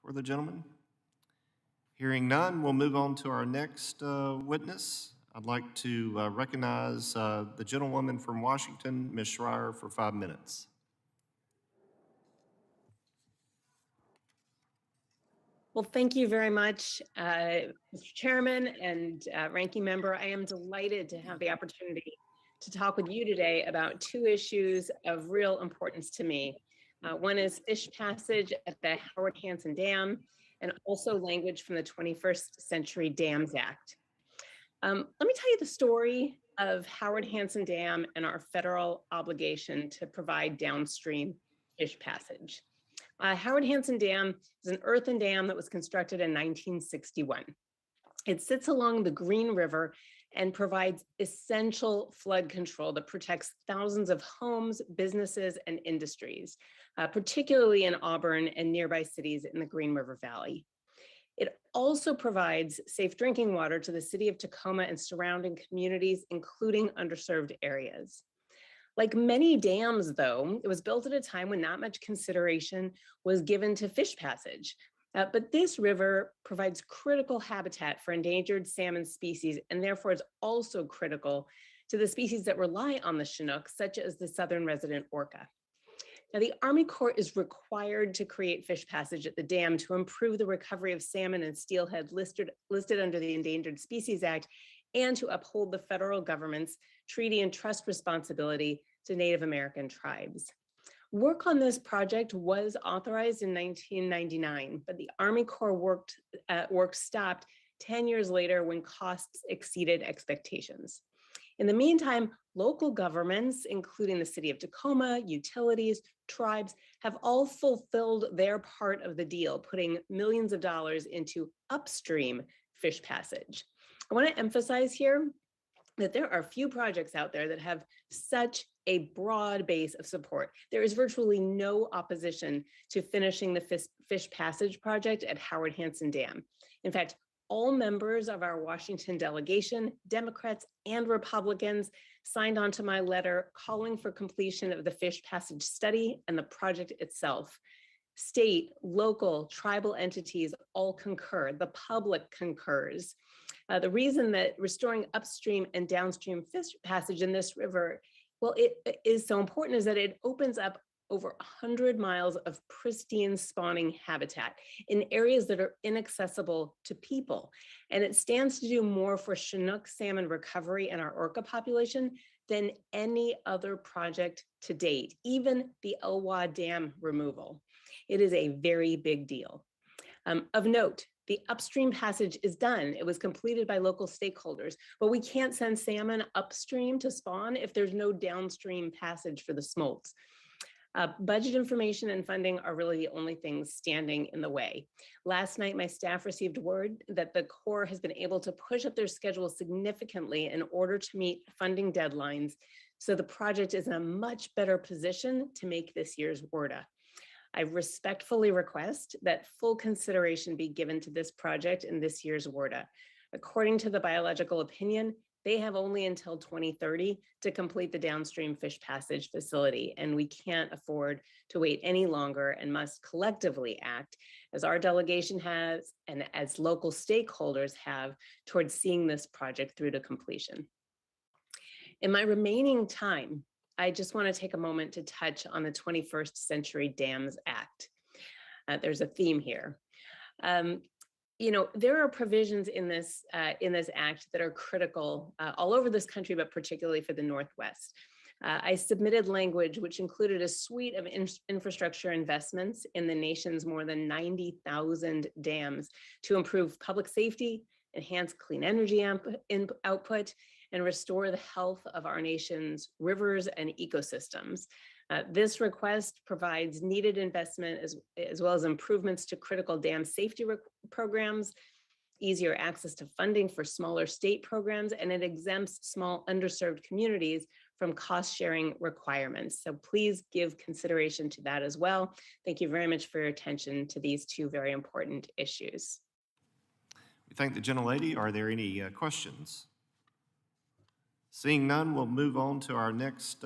for the gentleman? Hearing none, we'll move on to our next witness. I'd like to recognize the gentlewoman from Washington, Ms. Schrier, for 5 minutes. Well, thank you very much, Mr. Chairman and Ranking Member. I am delighted to have the opportunity to talk with you today about two issues of real importance to me. One is fish passage at the Howard Hansen Dam, and also language from the 21st Century Dams Act. Let me tell you the story of Howard Hansen Dam and our federal obligation to provide downstream fish passage. Howard Hansen Dam is an earthen dam that was constructed in 1961. It sits along the Green River and provides essential flood control that protects thousands of homes, businesses, and industries, particularly in Auburn and nearby cities in the Green River Valley. It also provides safe drinking water to the city of Tacoma and surrounding communities, including underserved areas. Like many dams, though, it was built at a time when not much consideration was given to fish passage. But this river provides critical habitat for endangered salmon species, and therefore is also critical to the species that rely on the Chinook, such as the southern resident orca. Now, the Army Corps is required to create fish passage at the dam to improve the recovery of salmon and steelhead listed under the Endangered Species Act, and to uphold the federal government's treaty and trust responsibility to Native American tribes. Work on this project was authorized in 1999, but the Army Corps work stopped 10 years later when costs exceeded expectations. In the meantime, local governments, including the city of Tacoma, utilities, tribes, have all fulfilled their part of the deal, putting millions of dollars into upstream fish passage. I want to emphasize here that there are few projects out there that have such a broad base of support. There is virtually no opposition to finishing the fish passage project at Howard Hansen Dam. In fact, all members of our Washington delegation, Democrats and Republicans, signed on to my letter calling for completion of the fish passage study and the project itself. State, local, tribal entities all concur. The public concurs. The reason that restoring upstream and downstream fish passage in this river, well, it is so important is that it opens up over 100 miles of pristine spawning habitat in areas that are inaccessible to people. And it stands to do more for Chinook salmon recovery and our orca population than any other project to date, even the Elwha Dam removal. It is a very big deal. Of note, the upstream passage is done. It was completed by local stakeholders, but we can't send salmon upstream to spawn if there's no downstream passage for the smolts. Budget information and funding are really the only things standing in the way. Last night, my staff received word that the Corps has been able to push up their schedule significantly in order to meet funding deadlines, so the project is in a much better position to make this year's WRDA. I respectfully request that full consideration be given to this project in this year's WRDA. According to the biological opinion, they have only until 2030 to complete the downstream fish passage facility, and we can't afford to wait any longer and must collectively act, as our delegation has and as local stakeholders have, towards seeing this project through to completion. In my remaining time, I just want to take a moment to touch on the 21st Century Dams Act. There's a theme here. There are provisions in this act that are critical all over this country, but particularly for the Northwest. I submitted language which included a suite of infrastructure investments in the nation's more than 90,000 dams to improve public safety, enhance clean energy output, and restore the health of our nation's rivers and ecosystems. This request provides needed investment as well as improvements to critical dam safety programs, easier access to funding for smaller state programs, and it exempts small underserved communities from cost-sharing requirements. So please give consideration to that as well. Thank you very much for your attention to these two very important issues. We thank the gentlelady. Are there any questions? Seeing none, we'll move on to our next